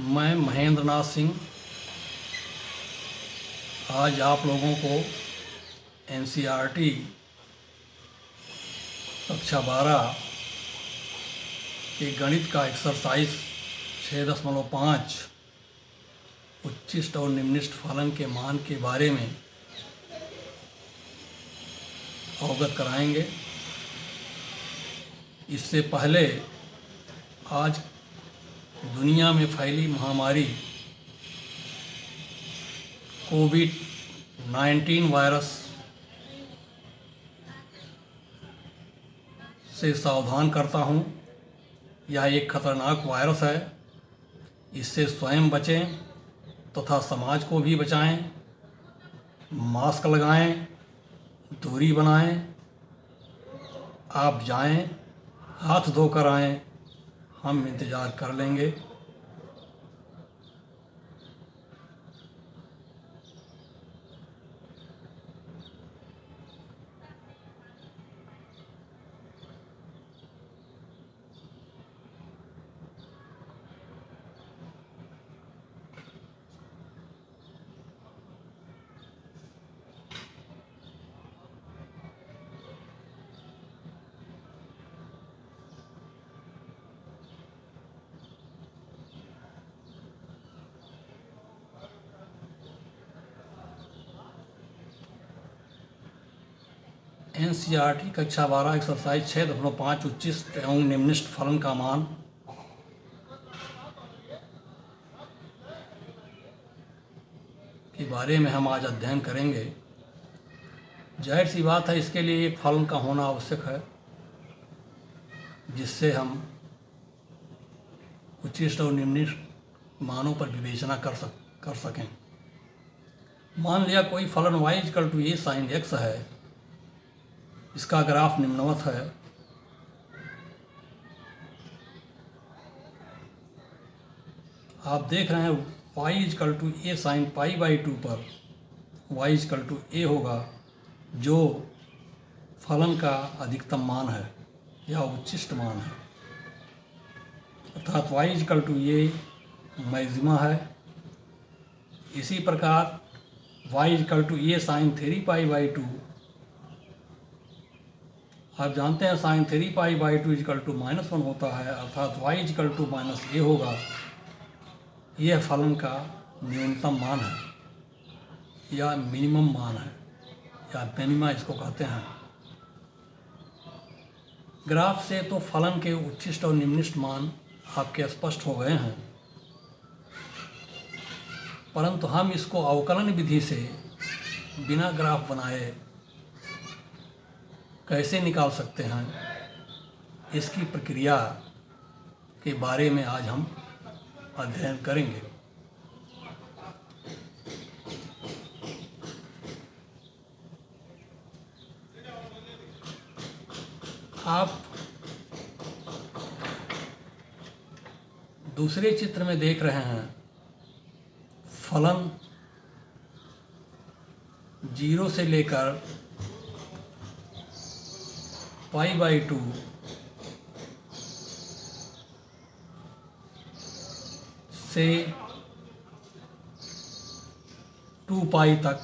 मैं महेंद्र नाथ सिंह आज आप लोगों को एनसीईआरटी कक्षा 12 के गणित का एक्सरसाइज 6.5 उच्चिष्ट और निम्निष्ट फलन के मान के बारे में अवगत कराएंगे। इससे पहले आज दुनिया में फैली महामारी कोविड-19 वायरस से सावधान करता हूँ। यह एक खतरनाक वायरस है। इससे स्वयं बचें तथा समाज को भी बचाएं। मास्क लगाएं, दूरी बनाएं। आप जाएं, हाथ धोकर आएं, हम इंतज़ार कर लेंगे। एनसीईआरटी कक्षा 12 एक्सरसाइज 6.5 उच्चिष्ट एवं निम्निष्ट फलन का मान के बारे में हम आज अध्ययन करेंगे। जाहिर सी बात है, इसके लिए एक फलन का होना आवश्यक है जिससे हम उच्चिष्ट और निम्निष्ट मानों पर विवेचना कर सकें। मान लिया कोई फलन y = a sin x है। इसका ग्राफ निम्नवत है। आप देख रहे हैं y = a sin π/2 पर y = a होगा, जो फलन का अधिकतम मान है या उच्चिष्ट मान है, अर्थात y = a मैक्सिमा है। इसी प्रकार y = a sin 3π/2, आप जानते हैं sin 3π/2 = -1 होता है, अर्थात y = -a होगा। यह फलन का न्यूनतम मान है या मिनिमम मान है या मिनिमा इसको कहते हैं। ग्राफ से तो फलन के उच्चिष्ट और निम्निष्ट मान आपके स्पष्ट हो गए हैं, परंतु हम इसको अवकलन विधि से बिना ग्राफ बनाए कैसे निकाल सकते हैं, इसकी प्रक्रिया के बारे में आज हम अध्ययन करेंगे। आप दूसरे चित्र में देख रहे हैं फलन 0 से लेकर π/2 से 2π तक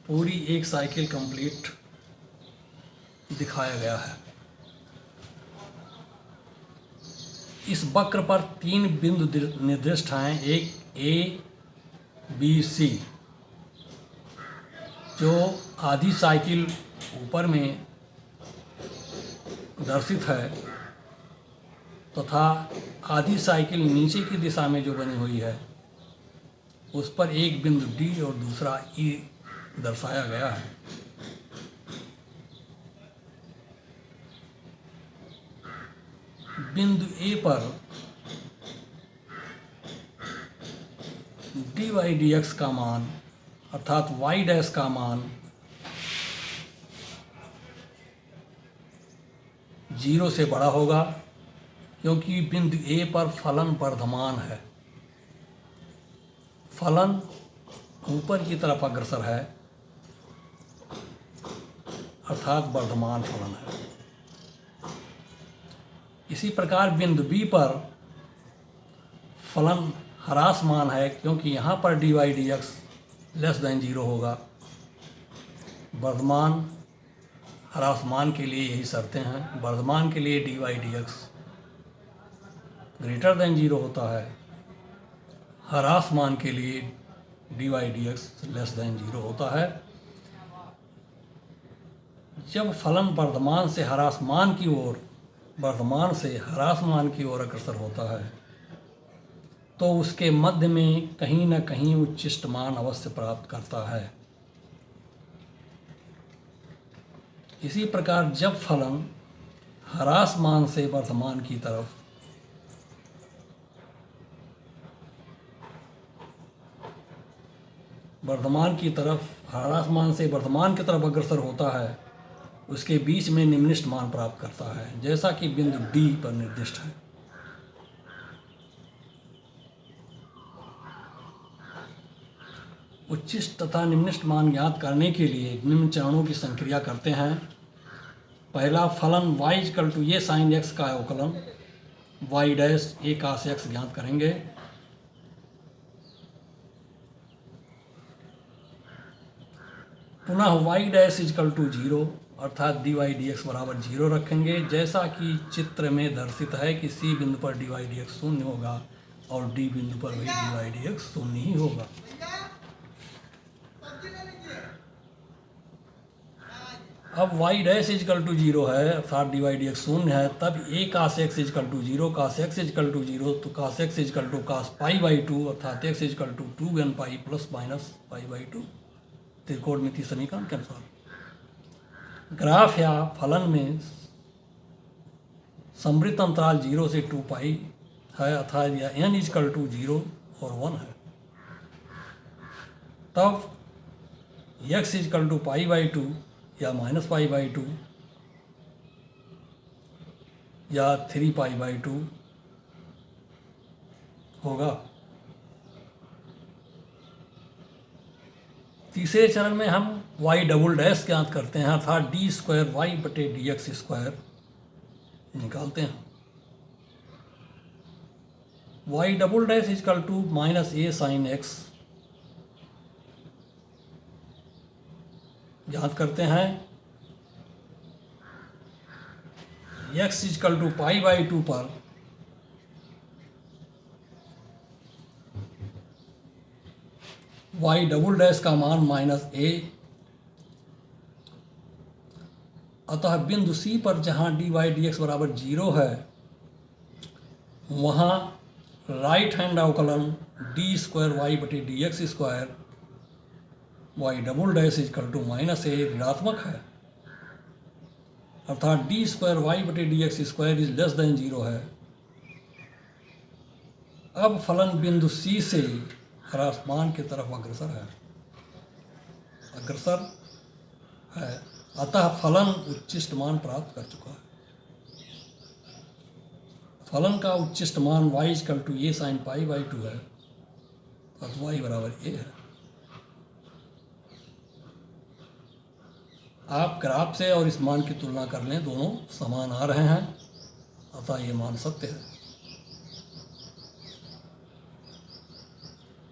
पूरी एक साइकिल कंप्लीट दिखाया गया है। इस वक्र पर 3 बिंदु निर्दिष्ट हैं, एक A, B, C, जो आधी साइकिल ऊपर में दर्शित है तथा आधी साइकिल नीचे की दिशा में जो बनी हुई है उस पर एक बिंदु D और दूसरा E दर्शाया गया है। बिंदु A पर dy/dx का मान अर्थात y' का मान 0 से बड़ा होगा, क्योंकि बिंदु A पर फलन वर्धमान है। फलन ऊपर की तरफ अग्रसर है, अर्थात वर्धमान फलन है। इसी प्रकार बिंदु बी पर फलन ह्रासमान है क्योंकि यहाँ पर dy dx लेस देन 0 होगा। वर्धमान ह्रासमान के लिए यही शर्तें हैं। वर्धमान के लिए dy dx ग्रेटर देन 0 होता है, ह्रासमान के लिए dy dx लेस देन 0 होता है। जब फलन वर्धमान से ह्रासमान की ओर अग्रसर होता है तो उसके मध्य में कहीं न कहीं उच्चिष्ट मान अवश्य प्राप्त करता है। इसी प्रकार जब फलन ह्रासमान से वर्धमान की तरफ ह्रासमान से वर्धमान की तरफ अग्रसर होता है, उसके बीच में निम्नलिखित मान प्राप्त करता है, जैसा कि बिंदु डी पर निर्दिष्ट है। उच्चिष्ट तथा निम्नलिखित मान ज्ञात करने के लिए निम्न चरणों की संक्रिया करते हैं। पहला, फलन y equal to a sin x का अवकलन y dash a cos x ज्ञात करेंगे। पुनः y डैश इक्वल टू 0 अर्थात dy dx बराबर 0 रखेंगे, जैसा कि चित्र में दर्शित है कि c बिंदु पर dy dx शून्य होगा और d बिंदु पर भी dy dx शून्य ही होगा। अब y डैश इक्वल टू 0 है अर्थात dy dx शून्य है, तब a cos x equal to 0, cos x equal to 0 तो cos x equal to cos pi by 2 अर्थात x equal to 2n pi plus minus pi by 2 त्रिकोणमितीय समीकरण के अनुसार। ग्राफ या फलन में समवृत्त अंतराल 0 से 2 पाई है अर्थात यह n इक्वल टू 0 और 1 है। तब x equal to pi by 2 या माइनस पाई बाई 2 या 3 पाई बाई 2 होगा। तीसरे चरण में हम y डबल डैश ज्ञात करते हैं अर्थात डी स्क्वायर वाई बटे डी एक्स स्क्वायर निकालते हैं। y double dash equal to minus a sine x ज्ञात करते हैं। x equal to pi by 2 पर y डबल डैश का मान माइनस a, अतः बिंदु C पर जहाँ dy dx बराबर 0 है वहाँ राइट हैंड अवकलन डी स्क्वायर वाई बटे d x square y double dash equal to minus a ऋणात्मक है अर्थात डी स्क्वायर वाई बटे d x square is less than 0 है। अब फलन बिंदु C से ह्रासमान की तरफ अग्रसर है अतः फलन उच्चिष्ट मान प्राप्त कर चुका है। फलन का उच्चिष्ट मान y equal to a sine pi by 2 है अर्थात y बराबर a है। आप ग्राफ से और इस मान की तुलना कर लें, दोनों समान आ रहे हैं अतः ये मान सत्य है।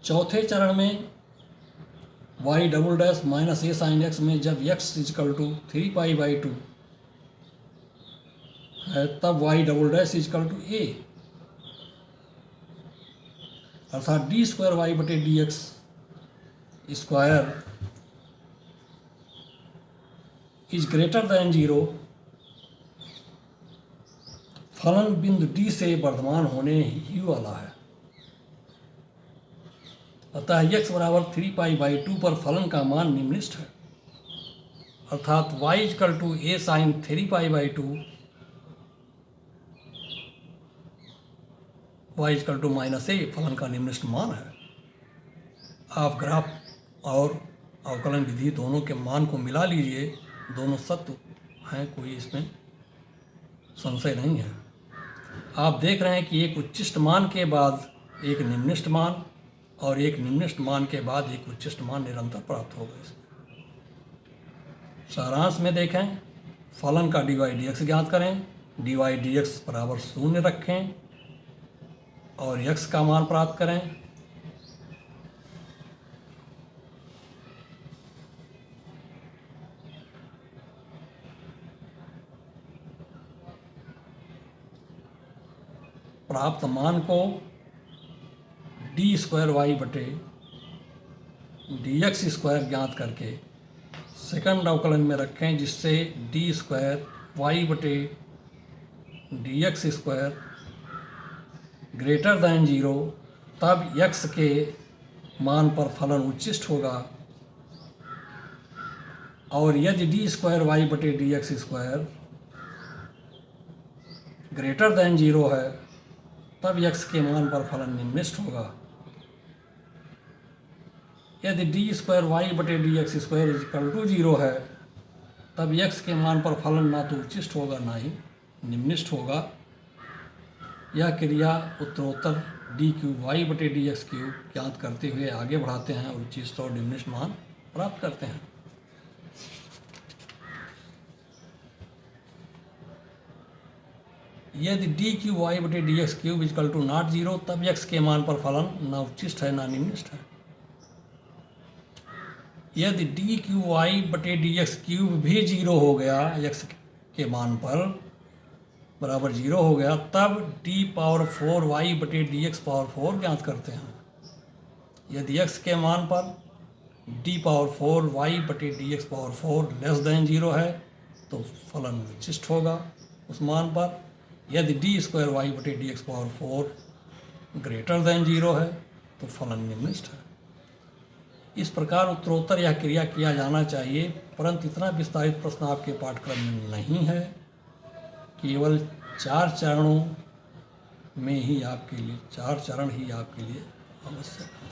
चौथे चरण में y double dash minus a sine x में जब x equal to 3 pi by 2 है तब y double dash equal to a अर्थात डी स्क्वायर वाई बटे d x square is greater than 0। फलन बिंदु डी से वर्धमान होने ही वाला है अतः x बराबर 3 पाई बाई 2 पर फलन का मान निम्नलिखित है अर्थात y equal to a sine 3 pi by 2 y equal to minus a फलन का निम्नलिखित मान है। आप ग्राफ और अवकलन विधि दोनों के मान को मिला लीजिए, दोनों सत्य हैं, कोई इसमें संशय नहीं है। आप देख रहे हैं कि एक उच्चिष्ट मान के बाद एक निम्नलिखित मान और एक निम्नलिखित मान के बाद एक उच्चिष्ट मान निरंतर प्राप्त होगा। इसमें सारांश में देखें, फलन का dy dx ज्ञात करें, dy dx बराबर 0 रखें और x का मान प्राप्त करें। प्राप्त मान को डी स्क्वायर वाई बटे डी एक्स स्क्वायर ज्ञात करके सेकंड अवकलन में रखें, जिससे डी स्क्वायर वाई बटे d x square greater than 0, तब x के मान पर फलन उच्चिष्ट होगा, और यदि डी स्क्वायर वाई बटे d x square greater than 0 है, तब x के मान पर फलन निम्निष्ट होगा। यदि डी स्क्वायर वाई बटे d x square equal to 0 है, तब x के मान पर फलन ना तो उच्चिष्ट होगा ना ही निम्निष्ट होगा। यह क्रिया उत्तरोत्तर डी क्यूब वाई बटे डी एक्स क्यूब ज्ञात करते हुए आगे बढ़ाते हैं और उच्चिष्ट और निम्निष्ट मान प्राप्त करते हैं। यदि डी क्यूब वाई बटे d x cube equal to not 0, तब x के मान पर फलन ना उच्चिष्ट है ना निम्निष्ट है। यदि डी क्यूब वाई बटे डी एक्स क्यूब भी 0 हो गया, x के मान पर बराबर 0 हो गया, तब डी पावर 4 वाई बटे डी एक्स पावर 4 ज्ञात करते हैं। यदि x के मान पर डी पावर 4 वाई बटे d x power 4 less than 0 है, तो फलन उच्चिष्ट होगा उस मान पर। यदि डी स्क्वायर वाई बटे d x power 4 greater than 0 है, तो फलन निम्निष्ट है। इस प्रकार उत्तरोत्तर यह क्रिया किया जाना चाहिए, परंतु इतना विस्तारित प्रश्न आपके पाठ्यक्रम में नहीं है। केवल 4 चरणों में ही आपके लिए 4 चरण ही आपके लिए आवश्यक है।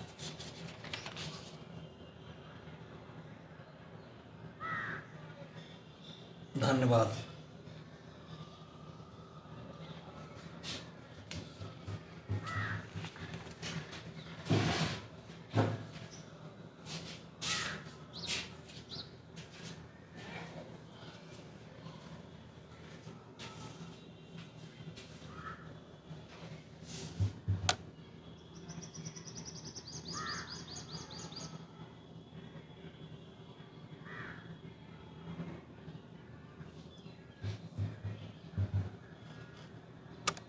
धन्यवाद।